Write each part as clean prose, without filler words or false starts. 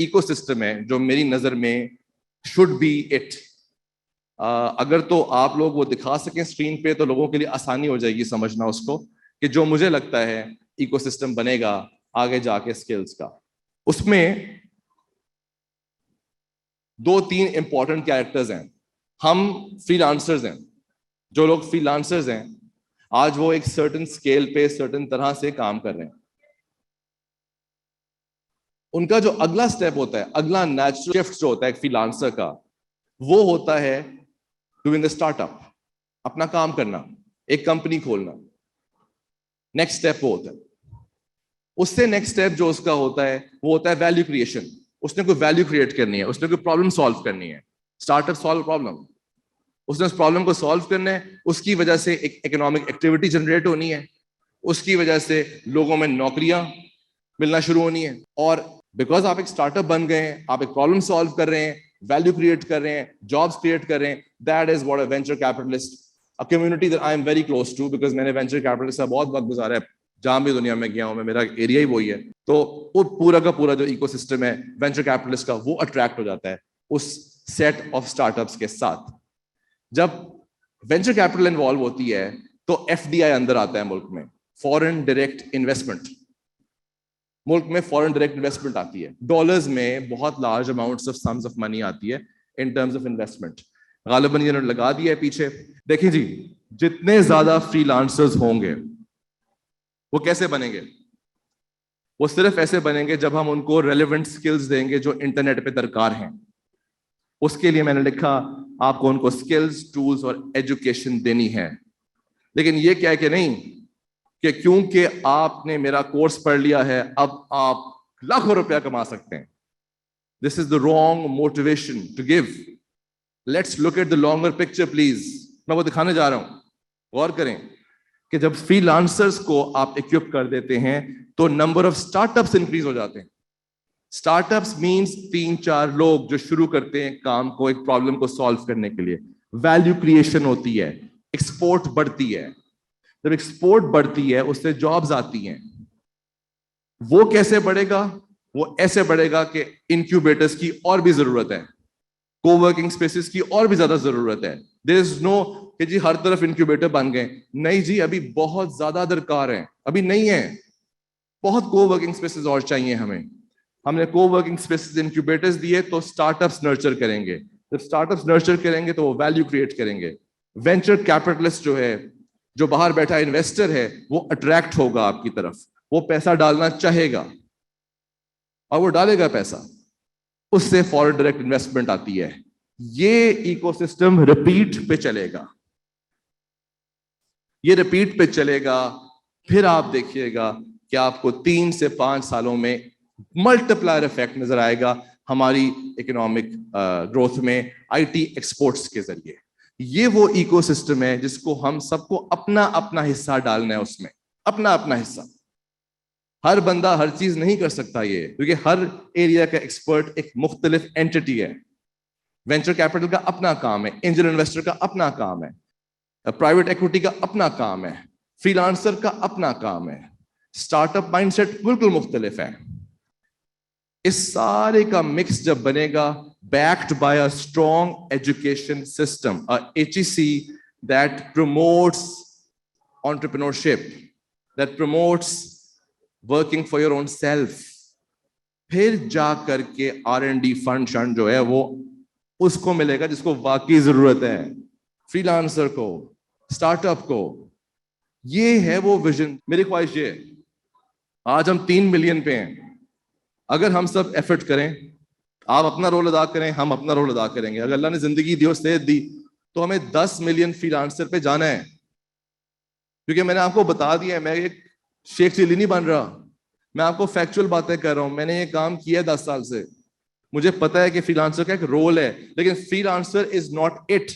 Ecosystem है जो मेरी नजर में शुड बी इट। अगर तो आप लोग वो दिखा सकें स्क्रीन पे तो लोगों के लिए आसानी हो जाएगी समझना उसको, कि जो मुझे लगता है इकोसिस्टम बनेगा आगे जाके स्किल्स का। उसमें 2-3 इंपॉर्टेंट कैरेक्टर्स हैं। हम फ्रीलांसर्स हैं, जो लोग फ्रीलांसर्स हैं आज वो एक सर्टेन स्केल पे सर्टेन तरह से काम कर रहे हैं। उनका जो अगला स्टेप होता है, अगला नेचुरल शिफ्ट जो होता है फ्रीलांसर का, वो होता है डूइंग द स्टार्टअप, अपना काम करना, एक कंपनी खोलना। नेक्स्ट स्टेप वो होता है। उससे नेक्स्ट स्टेप जो उसका होता है वो होता है वैल्यू क्रिएशन। उसने कोई वैल्यू क्रिएट करनी है, उसने कोई प्रॉब्लम सॉल्व करनी है। स्टार्टअप सॉल्व प्रॉब्लम, उसने उस प्रॉब्लम को सॉल्व करना है, उसकी वजह से एक इकोनॉमिक एक्टिविटी जनरेट होनी है, उसकी वजह से लोगों में नौकरियां मिलना शुरू होनी है। और बिकॉज आप एक स्टार्टअप बन गए हैं, आप एक प्रॉब्लम सॉल्व कर रहे हैं, वैल्यू क्रिएट कर रहे हैं, जॉब्स क्रिएट कर रहे हैं, that is what a venture capitalist, a community that I am very close to, because मैंने वेंचर कैपिटलिस्ट का बहुत वक्त गुजारा है, जहां भी दुनिया में गया हूं मैं, मेरा एरिया ही वही है। तो वो पूरा का पूरा जो इकोसिस्टम है वेंचर कैपिटलिस्ट का, वो अट्रैक्ट हो जाता है उस सेट ऑफ स्टार्टअप्स के साथ। जब वेंचर कैपिटल इन्वॉल्व होती है तो एफडीआई अंदर आता है मुल्क में, फॉरेन डायरेक्ट इन्वेस्टमेंट। मुल्क में फॉरेन डायरेक्ट इन्वेस्टमेंट आती है, डॉलर्स में बहुत large amounts of sums of money आती है इन टर्म्स ऑफ इन्वेस्टमेंट। गालिबन ये लगा दिया है पीछे। देखिए जी, जितने ज्यादा फ्रीलांसर्स होंगे वो कैसे बनेंगे? वो सिर्फ ऐसे बनेंगे जब हम उनको रेलेवेंट स्किल्स देंगे जो इंटरनेट पे दरकार हैं। उसके लिए मैंने लिखा आपको उनको स्किल्स, टूल्स और एजुकेशन देनी है। लेकिन ये क्या है कि नहीं कि क्योंकि आपने मेरा कोर्स पढ़ लिया है अब आप लाखों रुपया कमा सकते हैं। This is the wrong motivation to give. Let's look at the longer picture please. मैं वो दिखाने जा रहा हूं, गौर करें कि जब फ्रीलांसर्स को आप इक्विप कर देते हैं तो नंबर ऑफ स्टार्टअप्स इंक्रीज हो जाते हैं। स्टार्टअप्स मींस 3-4 लोग जो शुरू करते हैं काम को एक प्रॉब्लम को सॉल्व करने के लिए। वैल्यू क्रिएशन होती है, एक्सपोर्ट बढ़ती है। जब एक्सपोर्ट बढ़ती है उससे जॉब्स आती हैं। वो कैसे बढ़ेगा? वो ऐसे बढ़ेगा कि इंक्यूबेटर्स की और भी जरूरत है, कोवर्किंग स्पेसेस की और भी ज्यादा जरूरत है। देयर इज नो कि जी हर तरफ इंक्यूबेटर बन गए, नहीं जी, अभी बहुत ज्यादा दरकार है, अभी नहीं है, बहुत कोवर्किंग स्पेसेस और चाहिए हमें। हमने कोवर्किंग स्पेसेस, इंक्यूबेटर्स दिए तो स्टार्टअप्स नर्चर करेंगे। जब स्टार्टअप्स नर्चर करेंगे तो वो वैल्यू क्रिएट करेंगे। वेंचर कैपिटलिस्ट जो है, जो बाहर बैठा इन्वेस्टर है, वो अट्रैक्ट होगा आपकी तरफ, वो पैसा डालना चाहेगा और वो डालेगा पैसा, उससे फॉरेन डायरेक्ट इन्वेस्टमेंट आती है। ये इकोसिस्टम रिपीट पे चलेगा, ये रिपीट पे चलेगा। फिर आप देखिएगा कि आपको 3 से 5 सालों में मल्टीप्लायर इफेक्ट नजर आएगा हमारी इकोनॉमिक ग्रोथ में, आईटी एक्सपोर्ट्स के जरिए। ये वो इकोसिस्टम है जिसको हम सबको अपना अपना हिस्सा डालना है, उसमें अपना अपना हिस्सा। हर बंदा हर चीज नहीं कर सकता ये, क्योंकि हर एरिया का एक्सपर्ट एक मुख्तलिफ एंटिटी है। वेंचर कैपिटल का अपना काम है, एंजल इन्वेस्टर का अपना काम है, प्राइवेट इक्विटी का अपना काम है, फ्रीलांसर का अपना काम है, स्टार्टअप माइंडसेट बिल्कुल मुख्तलिफ है। इस सारे का मिक्स जब बनेगा, backed by a strong education system, a HEC that promotes entrepreneurship, that promotes working for your own self, फिर जा करके R&D फंड जो है वो उसको मिलेगा जिसको वाकई जरूरत है, फ्रीलांसर को, स्टार्टअप को। ये है वो विजन। मेरी ख्वाहिश ये है, आज हम 3 मिलियन पे हैं, अगर हम सब एफर्ट करें, आप अपना रोल अदा करें, हम अपना रोल अदा करेंगे, अगर अल्लाह ने जिंदगी दी और सेहत दी तो हमें 10 मिलियन फ्रीलांसर पे जाना है। क्योंकि मैंने आपको बता दिया है, मैं एक शेख चिल्ली नहीं बन रहा, मैं आपको फैक्चुअल बातें कर रहा हूं। मैंने ये काम किया 10 साल से, मुझे पता है कि फ्रीलांसर का एक रोल है, लेकिन freelancer is not it.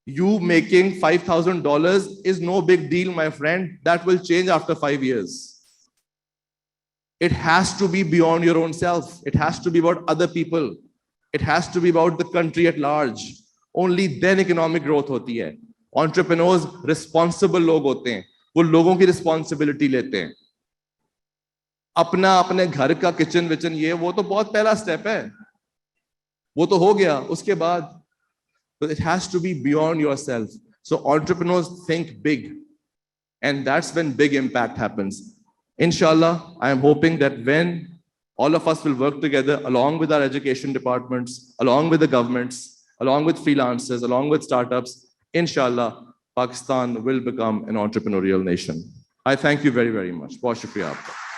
You making $5,000 is no big deal, my friend. That will change after 5 years. It has to be beyond your own self. It has to be about other people. It has to be about the country at large. Only then economic growth होती है। Entrepreneurs responsible लोग होते हैं, वो लोगों की responsibility लेते हैं। अपने घर का किचन विचन ये वो तो बहुत पहला स्टेप है, वो तो हो गया, उसके बाद but it has to be beyond yourself. So entrepreneurs think big, and that's when big impact happens. Inshallah, I am hoping that when all of us will work together along with our education departments, along with the governments, along with freelancers, along with startups, inshallah, Pakistan will become an entrepreneurial nation. I thank you very, very much. Bahut shukriya aapka.